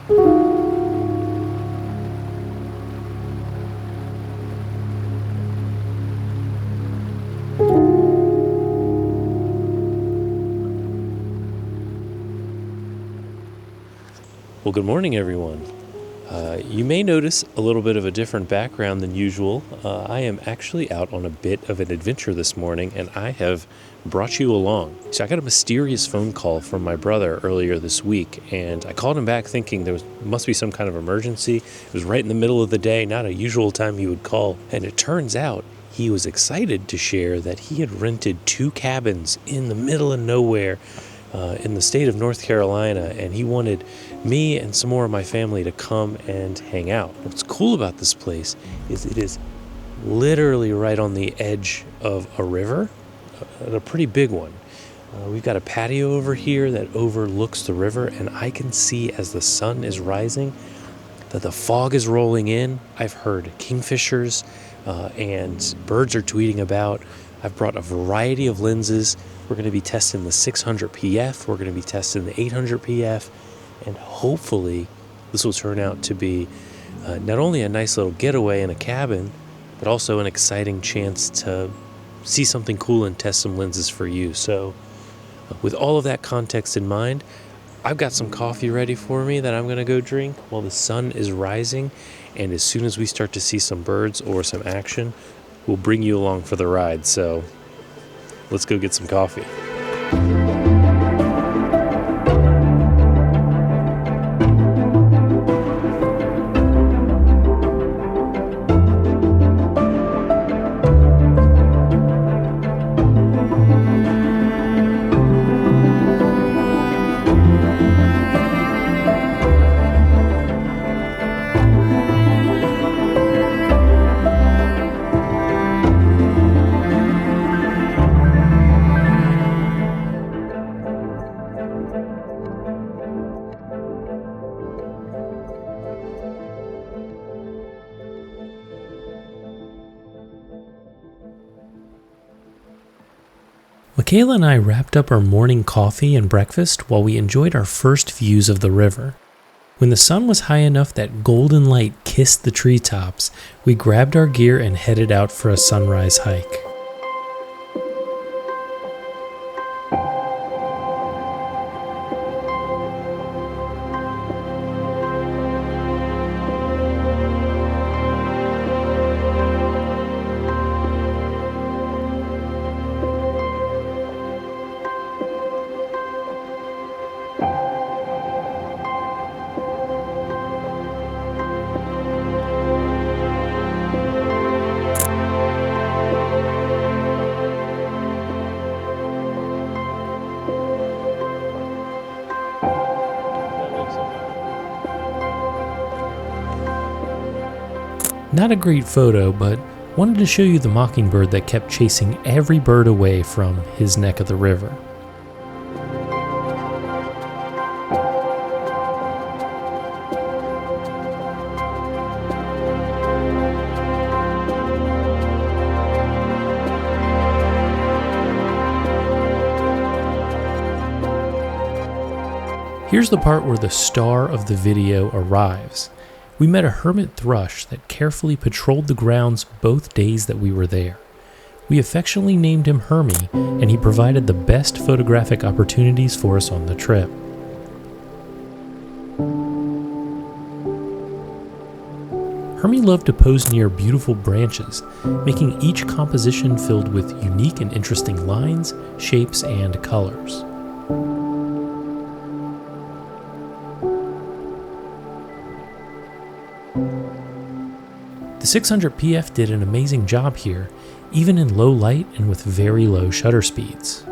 Well, good morning, everyone. You may notice a little bit of a different background than usual. I am actually out on a bit of an adventure this morning, and I have brought you along. So I got a mysterious phone call from my brother earlier this week, and I called him back thinking must be some kind of emergency. It was right in the middle of the day, not a usual time he would call, and it turns out he was excited to share that he had rented 2 cabins in the middle of nowhere in the state of North Carolina, and he wanted me and some more of my family to come and hang out. What's cool about this place is it is literally right on the edge of a river, a pretty big one. We've got a patio over here that overlooks the river, and I can see as the sun is rising that the fog is rolling in. I've heard kingfishers and birds are tweeting about. I've brought a variety of lenses. We're going to be testing the 600 PF. We're going to be testing the 800 PF. And hopefully this will turn out to be not only a nice little getaway in a cabin, but also an exciting chance to see something cool and test some lenses for you. So with all of that context in mind, I've got some coffee ready for me that I'm going to go drink while the sun is rising. And as soon as we start to see some birds or some action, we'll bring you along for the ride. So let's go get some coffee. Michaela and I wrapped up our morning coffee and breakfast while we enjoyed our first views of the river. When the sun was high enough that golden light kissed the treetops, we grabbed our gear and headed out for a sunrise hike. Not a great photo, but wanted to show you the mockingbird that kept chasing every bird away from his neck of the river. Here's the part where the star of the video arrives. We met a hermit thrush that carefully patrolled the grounds both days that we were there. We affectionately named him Hermie, and he provided the best photographic opportunities for us on the trip. Hermie loved to pose near beautiful branches, making each composition filled with unique and interesting lines, shapes, and colors. The 600 PF did an amazing job here, even in low light and with very low shutter speeds.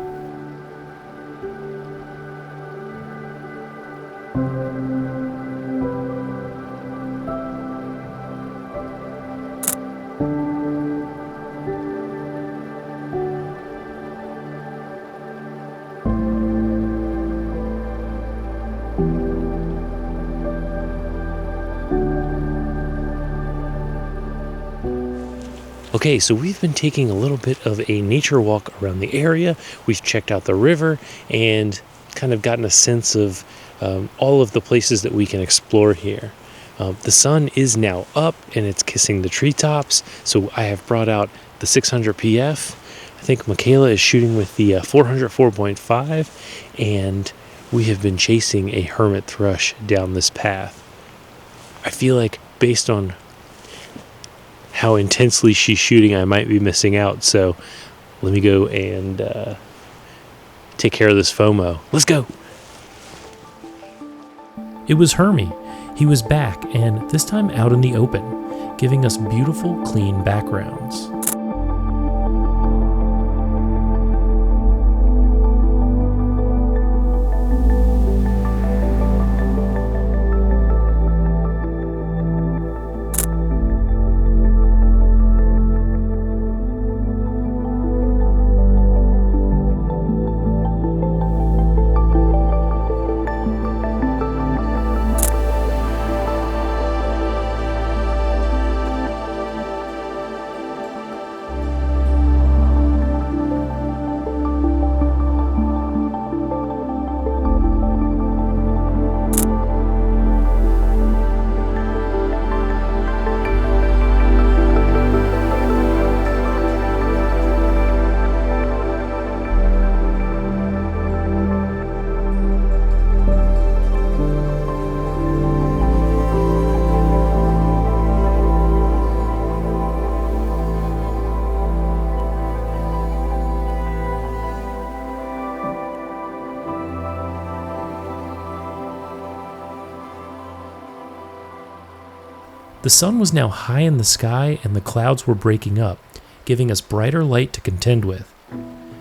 Okay, so we've been taking a little bit of a nature walk around the area. We've checked out the river and kind of gotten a sense of all of the places that we can explore here. The sun is now up and it's kissing the treetops, so I have brought out the 600 PF. I think Michaela is shooting with the 400 4.5, and we have been chasing a hermit thrush down this path. I feel like based on how intensely she's shooting, I might be missing out, so let me go and take care of this FOMO. Let's go! It was Hermie. He was back, and this time out in the open, giving us beautiful, clean backgrounds. The sun was now high in the sky and the clouds were breaking up, giving us brighter light to contend with.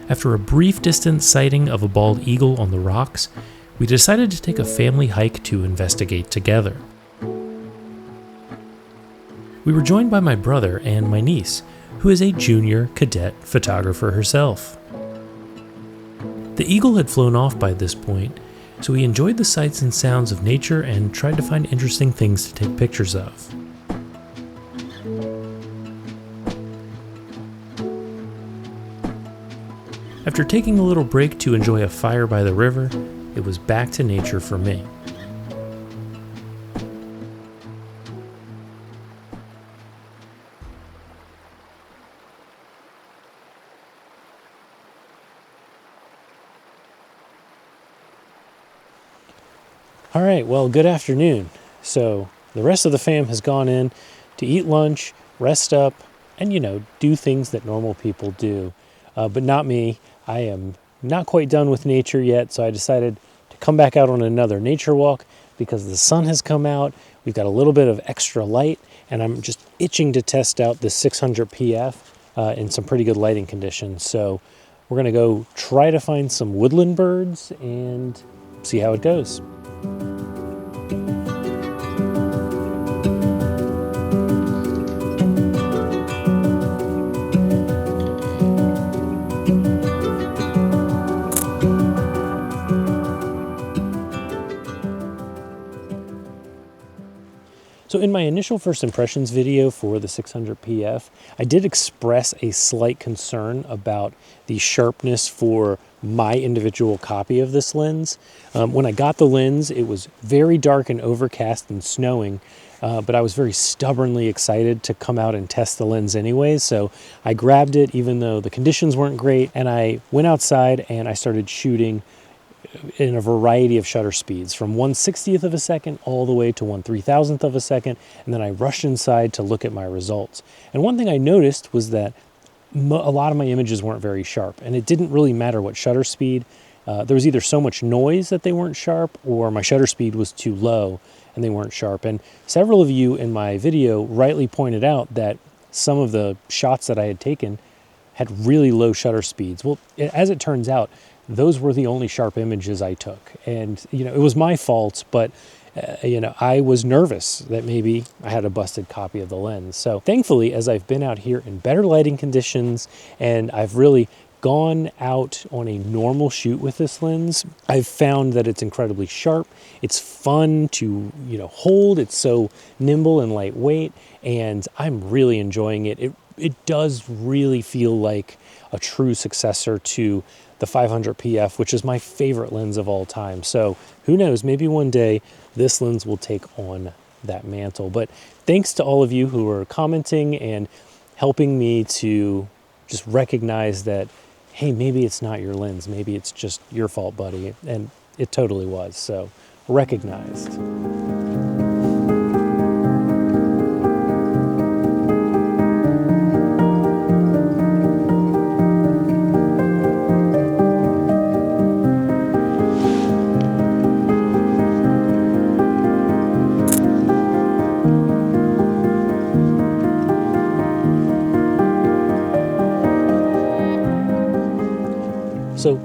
After a brief distance sighting of a bald eagle on the rocks, we decided to take a family hike to investigate together. We were joined by my brother and my niece, who is a junior cadet photographer herself. The eagle had flown off by this point, so we enjoyed the sights and sounds of nature and tried to find interesting things to take pictures of. After taking a little break to enjoy a fire by the river, it was back to nature for me. All right, well, good afternoon. So the rest of the fam has gone in to eat lunch, rest up, and, do things that normal people do. But not me. I am not quite done with nature yet, so I decided to come back out on another nature walk because the sun has come out. We've got a little bit of extra light, and I'm just itching to test out this 600 PF in some pretty good lighting conditions. So we're going to go try to find some woodland birds and see how it goes. So in my initial first impressions video for the 600 PF, I did express a slight concern about the sharpness for my individual copy of this lens. When I got the lens, it was very dark and overcast and snowing, but I was very stubbornly excited to come out and test the lens anyways. So I grabbed it even though the conditions weren't great, and I went outside and I started shooting in a variety of shutter speeds, from 1/60th of a second all the way to 1/3000th of a second, and then I rushed inside to look at my results. And one thing I noticed was that a lot of my images weren't very sharp, and it didn't really matter what shutter speed. There was either so much noise that they weren't sharp, or my shutter speed was too low and they weren't sharp. And several of you in my video rightly pointed out that some of the shots that I had taken had really low shutter speeds. Well, as it turns out, those were the only sharp images I took. And, it was my fault, but, I was nervous that maybe I had a busted copy of the lens. So thankfully, as I've been out here in better lighting conditions and I've really gone out on a normal shoot with this lens, I've found that it's incredibly sharp. It's fun to, hold. It's so nimble and lightweight, and I'm really enjoying it. it does really feel like a true successor to the 500 PF, which is my favorite lens of all time. So who knows, maybe one day this lens will take on that mantle. But thanks to all of you who are commenting and helping me to just recognize that, hey, maybe it's not your lens, maybe it's just your fault, buddy. And it totally was. So recognized. So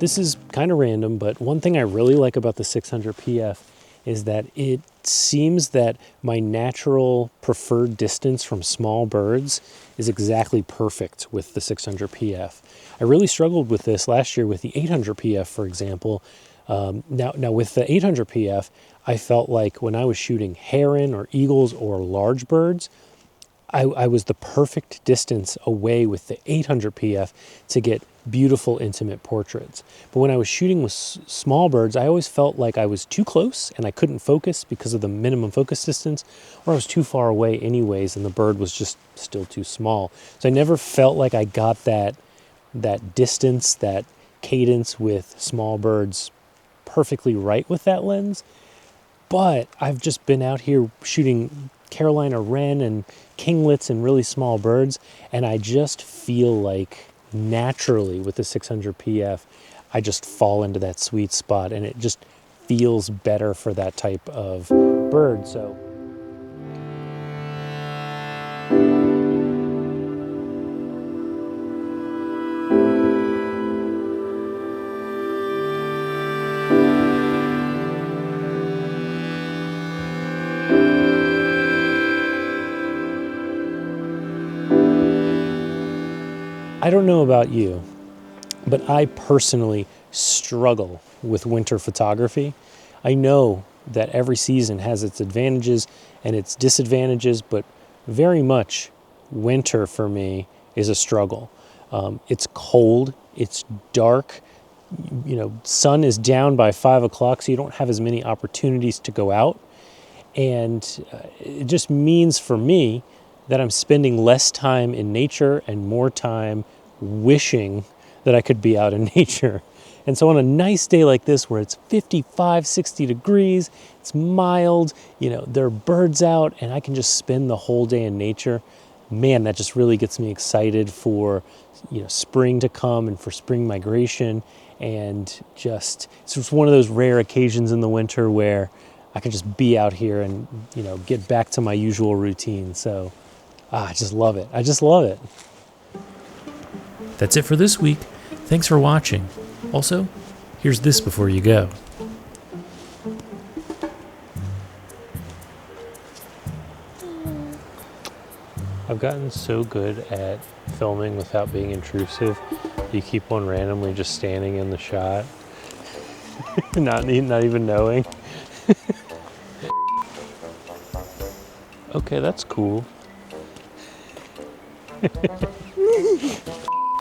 this is kind of random, but one thing I really like about the 600 PF is that it seems that my natural preferred distance from small birds is exactly perfect with the 600 PF. I really struggled with this last year with the 800 PF, for example. Now with the 800 PF, I felt like when I was shooting heron or eagles or large birds, I was the perfect distance away with the 800 PF to get beautiful intimate portraits. But when I was shooting with small birds, I always felt like I was too close and I couldn't focus because of the minimum focus distance, or I was too far away anyways and the bird was just still too small. So I never felt like I got that distance, that cadence with small birds perfectly right with that lens. But I've just been out here shooting Carolina wren and kinglets and really small birds, and I just feel like naturally with the 600 PF, I just fall into that sweet spot and it just feels better for that type of bird. So I don't know about you, but I personally struggle with winter photography. I know that every season has its advantages and its disadvantages, but very much winter for me is a struggle. It's cold, it's dark, sun is down by 5 o'clock, so you don't have as many opportunities to go out. And it just means for me that I'm spending less time in nature and more time wishing that I could be out in nature. And so on a nice day like this where it's 55, 60 degrees, it's mild, there are birds out and I can just spend the whole day in nature, man, that just really gets me excited for spring to come and for spring migration. And it's just one of those rare occasions in the winter where I can just be out here and get back to my usual routine. So I just love it. I just love it. That's it for this week. Thanks for watching. Also, here's this before you go. I've gotten so good at filming without being intrusive. You keep on randomly just standing in the shot, not even knowing. Okay, that's cool.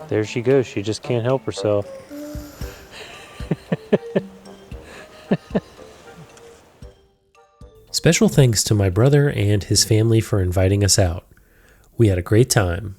There she goes. She just can't help herself. Special thanks to my brother and his family for inviting us out. We had a great time.